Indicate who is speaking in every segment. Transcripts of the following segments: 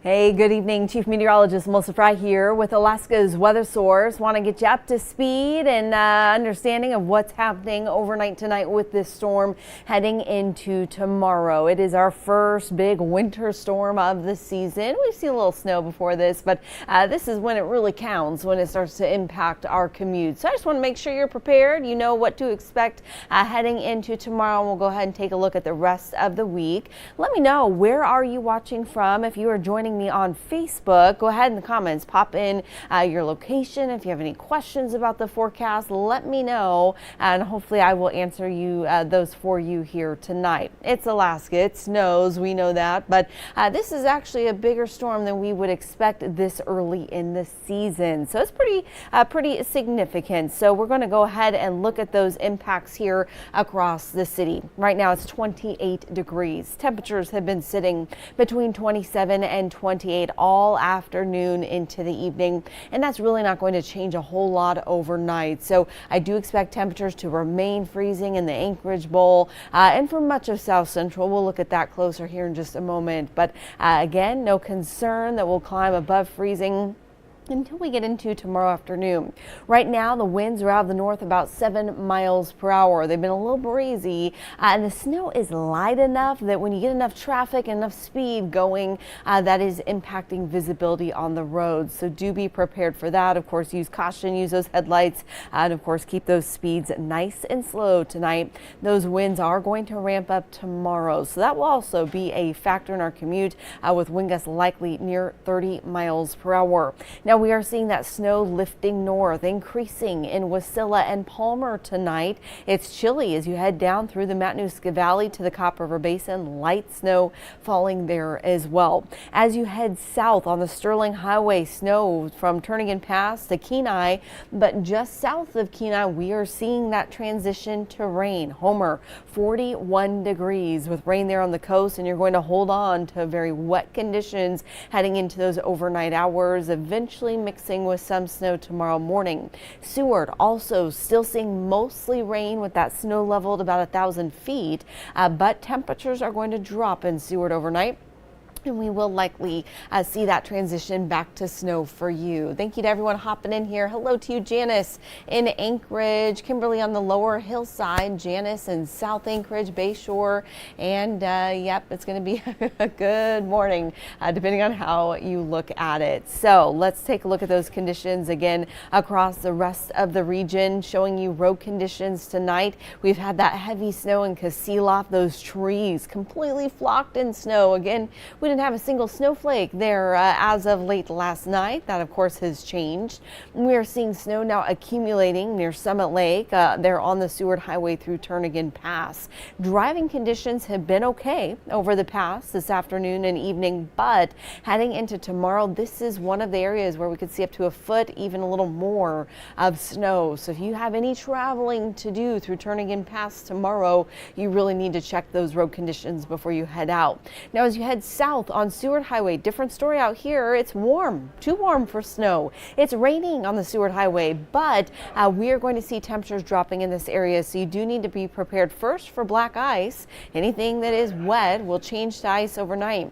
Speaker 1: Hey, good evening. Chief Meteorologist Melissa Frey here with Alaska's weather source. Want to get you up to speed and understanding of what's happening overnight tonight with this storm heading into tomorrow. It is our first big winter storm of the season. We've seen a little snow before this, but this is when it really counts, when it starts to impact our commute. So I just want to make sure you're prepared. You know what to expect heading into tomorrow. We'll go ahead and take a look at the rest of the week. Let me know, where are you watching from? If you are joining me on Facebook, go ahead in the comments, pop in your location. If you have any questions about the forecast, let me know, and hopefully I will answer you those for you here tonight. It's Alaska, it snows, we know that, but this is actually a bigger storm than we would expect this early in the season, so it's pretty significant. So we're going to go ahead and look at those impacts here across the city. Right now it's 28 degrees. Temperatures have been sitting between 27 and 28 all afternoon into the evening, and that's really not going to change a whole lot overnight. So I do expect temperatures to remain freezing in the Anchorage Bowl and for much of South Central. We'll look at that closer here in just a moment, but again, no concern that we'll climb above freezing until we get into tomorrow afternoon. Right now, the winds are out of the north about 7 miles per hour. They've been a little breezy, and the snow is light enough that when you get enough traffic and enough speed going, that is impacting visibility on the roads. So do be prepared for that. Of course, use caution, use those headlights, and of course, keep those speeds nice and slow tonight. Those winds are going to ramp up tomorrow, so that will also be a factor in our commute with wind gusts likely near 30 miles per hour. Now, we are seeing that snow lifting north, increasing in Wasilla and Palmer tonight. It's chilly as you head down through the Matanuska Valley to the Cop River Basin. Light snow falling there as well. As you head south on the Sterling Highway, snow from Turnagain Pass to Kenai, but just south of Kenai, we are seeing that transition to rain. Homer, 41 degrees with rain there on the coast, and you're going to hold on to very wet conditions heading into those overnight hours, eventually mixing with some snow tomorrow morning. Seward also still seeing mostly rain with that snow level at about 1,000 feet, but temperatures are going to drop in Seward overnight, and we will likely see that transition back to snow for you. Thank you to everyone hopping in here. Hello to you, Janice in Anchorage, Kimberly on the lower hillside, Janice in South Anchorage, Bayshore, and yep, it's going to be a good morning depending on how you look at it. So let's take a look at those conditions again across the rest of the region, showing you road conditions tonight. We've had that heavy snow in Kasilof, those trees completely flocked in snow. Again, we didn't have a single snowflake there as of late last night. That, of course, has changed. We are seeing snow now accumulating near Summit Lake. They're on the Seward Highway through Turnagain Pass. Driving conditions have been okay over the pass this afternoon and evening, but heading into tomorrow, this is one of the areas where we could see up to a foot, even a little more of snow. So if you have any traveling to do through Turnagain Pass tomorrow, you really need to check those road conditions before you head out. Now, as you head south on Seward Highway, different story out here. It's warm, too warm for snow. It's raining on the Seward Highway, but we are going to see temperatures dropping in this area, so you do need to be prepared first for black ice. Anything that is wet will change to ice overnight.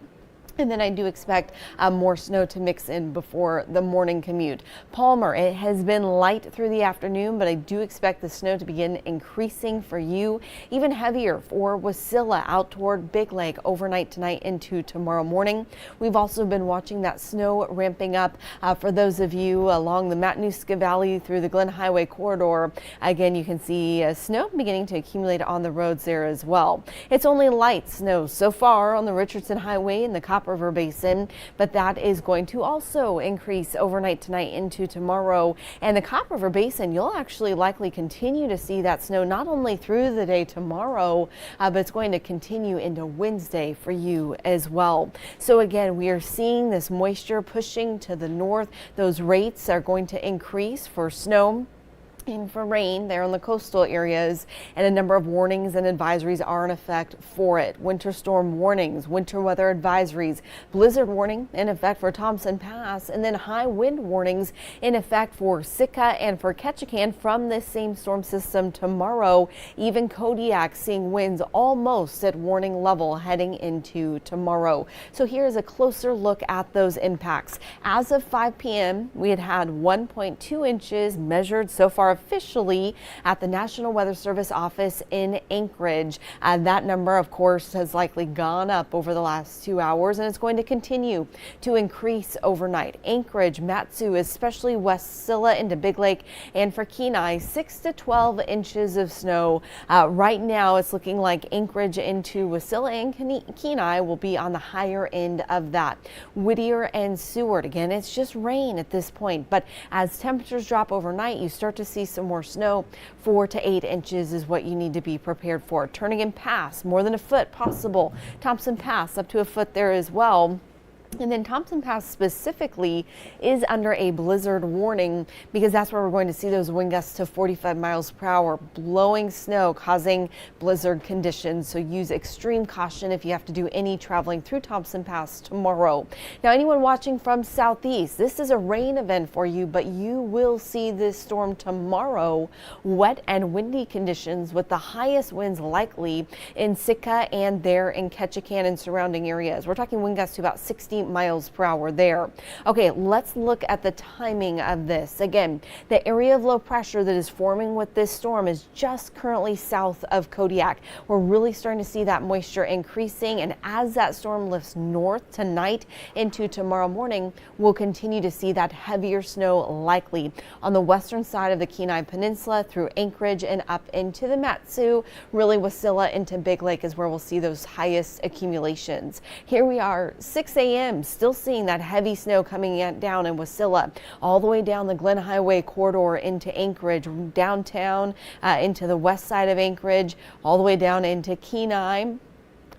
Speaker 1: And then I do expect more snow to mix in before the morning commute. Palmer, it has been light through the afternoon, but I do expect the snow to begin increasing for you. Even heavier for Wasilla out toward Big Lake overnight tonight into tomorrow morning. We've also been watching that snow ramping up for those of you along the Matanuska Valley through the Glen Highway corridor. Again, you can see snow beginning to accumulate on the roads there as well. It's only light snow so far on the Richardson Highway and the Cop River Basin, but that is going to also increase overnight tonight into tomorrow. And the Cop River Basin, you'll actually likely continue to see that snow not only through the day tomorrow, but it's going to continue into Wednesday for you as well. So again, we are seeing this moisture pushing to the north. Those rates are going to increase for snow in for rain there in the coastal areas, and a number of warnings and advisories are in effect for it. Winter storm warnings, winter weather advisories, blizzard warning in effect for Thompson Pass, and then high wind warnings in effect for Sitka and for Ketchikan from this same storm system tomorrow. Even Kodiak seeing winds almost at warning level heading into tomorrow. So here's a closer look at those impacts. As of 5 p.m., we had 1.2 inches measured so far officially at the National Weather Service office in Anchorage. That number, of course, has likely gone up over the last 2 hours, and it's going to continue to increase overnight. Anchorage, Matsu, especially West Scylla into Big Lake, and for Kenai, 6 to 12 inches of snow. Right now, it's looking like Anchorage into Wasilla and Kenai will be on the higher end of that. Whittier and Seward, again, it's just rain at this point, but as temperatures drop overnight, you start to see some more snow. 4 to 8 inches is what you need to be prepared for. Turnagain Pass, more than a foot possible. Thompson Pass, up to a foot there as well. And then Thompson Pass specifically is under a blizzard warning because that's where we're going to see those wind gusts to 45 miles per hour, blowing snow, causing blizzard conditions. So use extreme caution if you have to do any traveling through Thompson Pass tomorrow. Now, anyone watching from southeast, this is a rain event for you, but you will see this storm tomorrow. Wet and windy conditions with the highest winds likely in Sitka and there in Ketchikan and surrounding areas. We're talking wind gusts to about 60 miles per hour there. Okay, let's look at the timing of this. Again, the area of low pressure that is forming with this storm is just currently south of Kodiak. We're really starting to see that moisture increasing, and as that storm lifts north tonight into tomorrow morning, we'll continue to see that heavier snow likely on the western side of the Kenai Peninsula through Anchorage and up into the Matsu. Really, Wasilla into Big Lake is where we'll see those highest accumulations. Here we are, 6 a.m. Still seeing that heavy snow coming down in Wasilla, all the way down the Glen Highway corridor into Anchorage, downtown into the west side of Anchorage, all the way down into Kenai.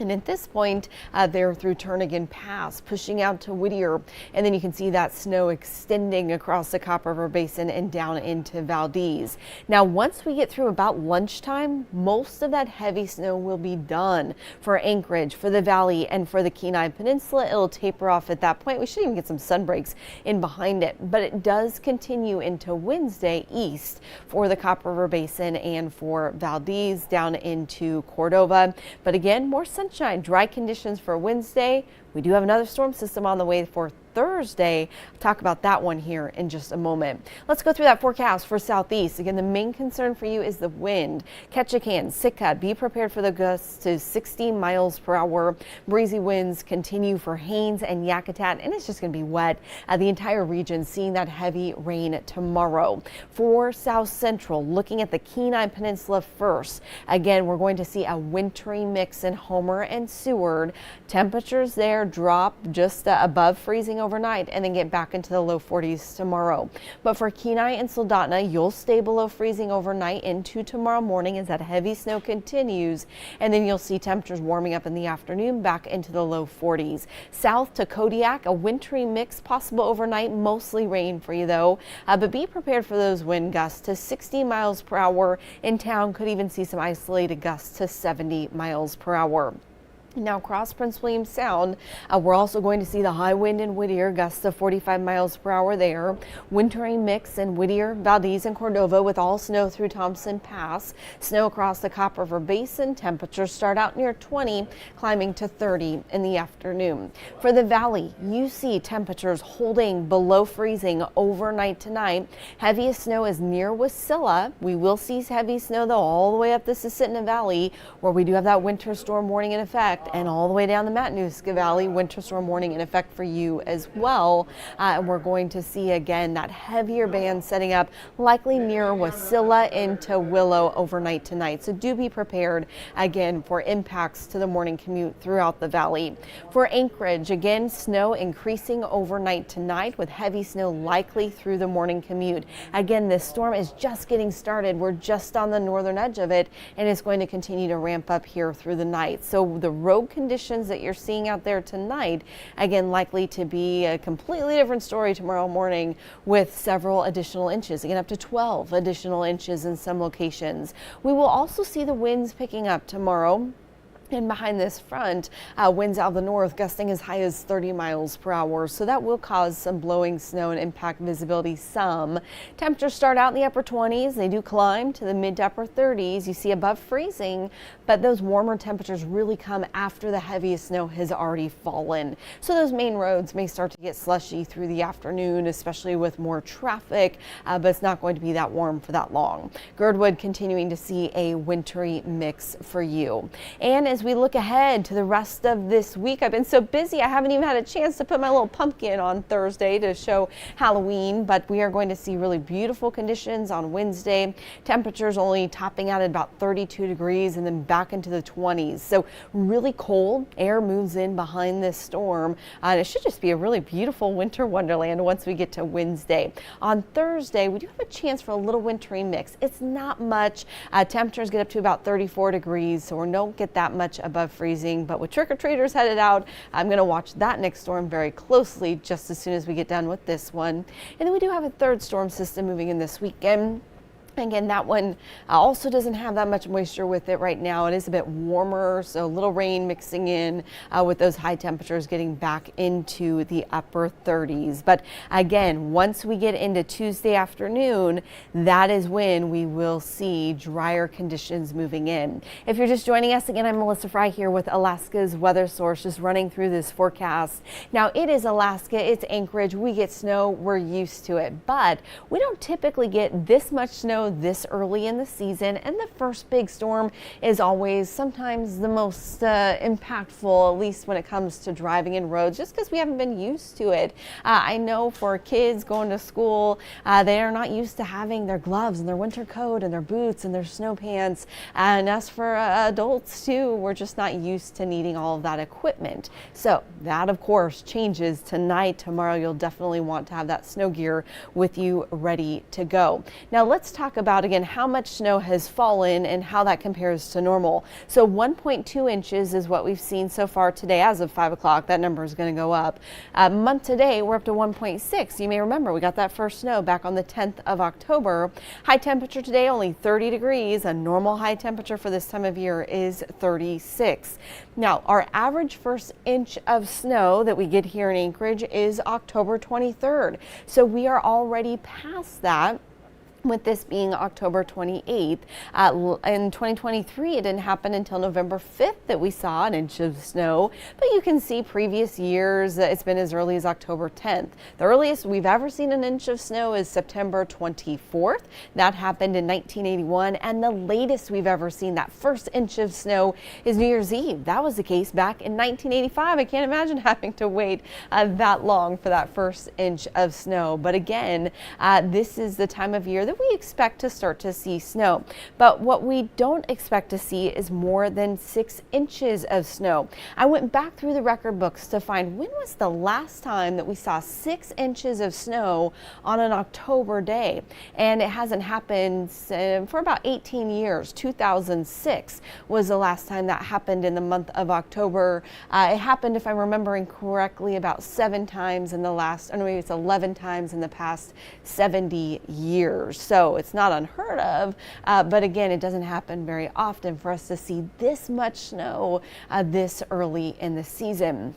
Speaker 1: And at this point, they're through Turnagain Pass, pushing out to Whittier. And then you can see that snow extending across the Copper River Basin and down into Valdez. Now, once we get through about lunchtime, most of that heavy snow will be done for Anchorage, for the Valley, and for the Kenai Peninsula. It'll taper off at that point. We should even get some sun breaks in behind it. But it does continue into Wednesday east for the Copper River Basin and for Valdez down into Cordova. But again, more sunshine, dry conditions for Wednesday. We do have another storm system on the way for Thursday. I'll talk about that one here in just a moment. Let's go through that forecast for southeast. Again, the main concern for you is the wind. Ketchikan, Sitka, be prepared for the gusts to 60 miles per hour. Breezy winds continue for Haines and Yakutat, and it's just going to be wet. The entire region seeing that heavy rain tomorrow. For South Central, looking at the Kenai Peninsula first. Again, we're going to see a wintry mix in Homer and Seward. Temperatures there drop just above freezing overnight and then get back into the low 40s tomorrow. But for Kenai and Soldotna, you'll stay below freezing overnight into tomorrow morning as that heavy snow continues, and then you'll see temperatures warming up in the afternoon back into the low 40s. South to Kodiak, a wintry mix possible overnight, mostly rain for you though, but be prepared for those wind gusts to 60 miles per hour. In town, could even see some isolated gusts to 70 miles per hour. Now, across Prince William Sound, we're also going to see the high wind in Whittier, gusts of 45 miles per hour there. Wintry mix in Whittier, Valdez, and Cordova with all snow through Thompson Pass. Snow across the Copper River Basin. Temperatures start out near 20, climbing to 30 in the afternoon. For the Valley, you see temperatures holding below freezing overnight tonight. Heaviest snow is near Wasilla. We will see heavy snow, though, all the way up the Susitna Valley, where we do have that winter storm warning in effect. And all the way down the Matanuska Valley, winter storm warning in effect for you as well. And we're going to see again that heavier band setting up likely near Wasilla into Willow overnight tonight. So do be prepared again for impacts to the morning commute throughout the valley. For Anchorage, again, snow increasing overnight tonight with heavy snow likely through the morning commute. Again, this storm is just getting started. We're just on the northern edge of it, and it's going to continue to ramp up here through the night. So the road conditions that you're seeing out there tonight, again, likely to be a completely different story tomorrow morning with several additional inches, again up to 12 additional inches in some locations. We will also see the winds picking up tomorrow. And behind this front, winds out of the north gusting as high as 30 miles per hour. So that will cause some blowing snow and impact visibility some. Temperatures start out in the upper 20s. They do climb to the mid to upper 30s. You see above freezing, but those warmer temperatures really come after the heaviest snow has already fallen. So those main roads may start to get slushy through the afternoon, especially with more traffic, but it's not going to be that warm for that long. Girdwood continuing to see a wintry mix for you. And as we look ahead to the rest of this week, I've been so busy I haven't even had a chance to put my little pumpkin on Thursday to show Halloween, but we are going to see really beautiful conditions on Wednesday. Temperatures only topping out at about 32 degrees and then back into the 20s. So really cold air moves in behind this storm, and it should just be a really beautiful winter wonderland once we get to Wednesday. On Thursday, we do have a chance for a little wintry mix. It's not much. Temperatures get up to about 34 degrees, so we don't get that much above freezing, but with trick-or-treaters headed out, I'm going to watch that next storm very closely just as soon as we get done with this one. And then we do have a third storm system moving in this weekend. Again, that one also doesn't have that much moisture with it right now. It is a bit warmer, so a little rain mixing in with those high temperatures getting back into the upper 30s. But again, once we get into Tuesday afternoon, that is when we will see drier conditions moving in. If you're just joining us, again, I'm Melissa Frey here with Alaska's weather source, just running through this forecast. Now, it is Alaska, it's Anchorage, we get snow, we're used to it, but we don't typically get this much snow this early in the season, and the first big storm is always sometimes the most impactful, at least when it comes to driving in roads, just because we haven't been used to it. I know for kids going to school, they are not used to having their gloves and their winter coat and their boots and their snow pants, and as for adults too, we're just not used to needing all of that equipment. So that of course changes tonight. Tomorrow you'll definitely want to have that snow gear with you ready to go. Now let's talk about again how much snow has fallen and how that compares to normal. So 1.2 inches is what we've seen so far today. As of 5 o'clock, that number is going to go up. Month to date, we're up to 1.6. You may remember we got that first snow back on the 10th of October. High temperature today only 30 degrees. A normal high temperature for this time of year is 36. Now our average first inch of snow that we get here in Anchorage is October 23rd. So we are already past that, with this being October 28th. In 2023, it didn't happen until November 5th that we saw an inch of snow, but you can see previous years it's been as early as October 10th. The earliest we've ever seen an inch of snow is September 24th. That happened in 1981, and the latest we've ever seen that first inch of snow is New Year's Eve. That was the case back in 1985. I can't imagine having to wait that long for that first inch of snow. But again, this is the time of year that we expect to start to see snow. But what we don't expect to see is more than 6 inches of snow. I went back through the record books to find when was the last time that we saw 6 inches of snow on an October day. And it hasn't happened for about 18 years. 2006 was the last time that happened in the month of October. It happened, if I'm remembering correctly, about 7 times in the last, or maybe it's 11 times in the past 70 years. So it's not unheard of, but again, it doesn't happen very often for us to see this much snow this early in the season.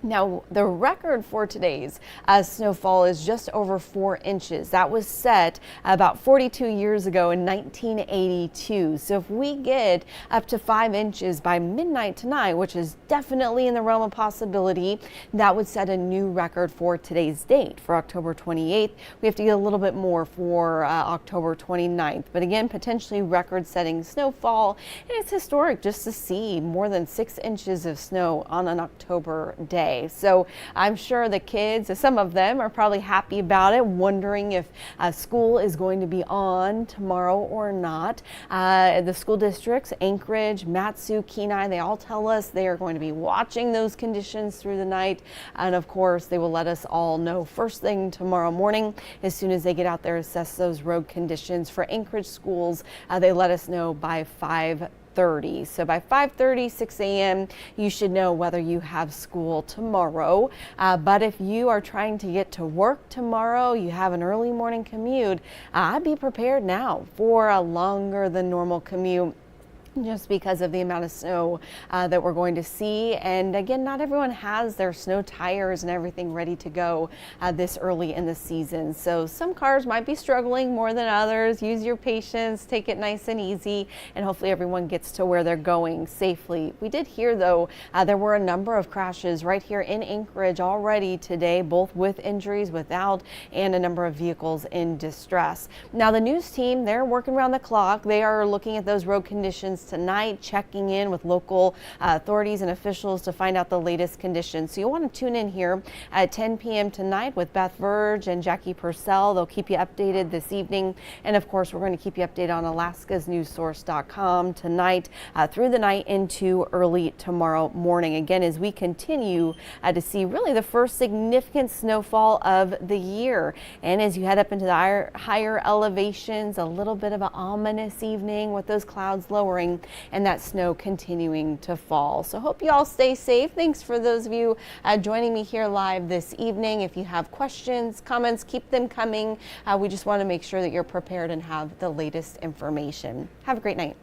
Speaker 1: Now, the record for today's snowfall is just over 4 inches. That was set about 42 years ago in 1982. So if we get up to 5 inches by midnight tonight, which is definitely in the realm of possibility, that would set a new record for today's date. For October 28th, we have to get a little bit more for October 29th. But again, potentially record-setting snowfall. And it's historic just to see more than 6 inches of snow on an October day. So I'm sure the kids, some of them are probably happy about it, wondering if school is going to be on tomorrow or not. The school districts, Anchorage, Matsu, Kenai, they all tell us they are going to be watching those conditions through the night. And of course, they will let us all know first thing tomorrow morning as soon as they get out there, assess those road conditions. For Anchorage schools, they let us know by 5 5:30. So by 5:30, 6 a.m., you should know whether you have school tomorrow. But if you are trying to get to work tomorrow, you have an early morning commute, I'd be prepared now for a longer than normal commute, just because of the amount of snow that we're going to see. And again, not everyone has their snow tires and everything ready to go this early in the season. So some cars might be struggling more than others. Use your patience, take it nice and easy, and hopefully everyone gets to where they're going safely. We did hear, though, there were a number of crashes right here in Anchorage already today, both with injuries, without, and a number of vehicles in distress. Now, the news team, they're working around the clock. They are looking at those road conditions tonight, checking in with local authorities and officials to find out the latest conditions. So you'll want to tune in here at 10 p.m. tonight with Beth Verge and Jackie Purcell. They'll keep you updated this evening. And of course, we're going to keep you updated on alaskasnewssource.com tonight through the night into early tomorrow morning. Again, as we continue to see really the first significant snowfall of the year. And as you head up into the higher elevations, a little bit of an ominous evening with those clouds lowering and that snow continuing to fall. So hope you all stay safe. Thanks for those of you joining me here live this evening. If you have questions, comments, keep them coming. We just want to make sure that you're prepared and have the latest information. Have a great night.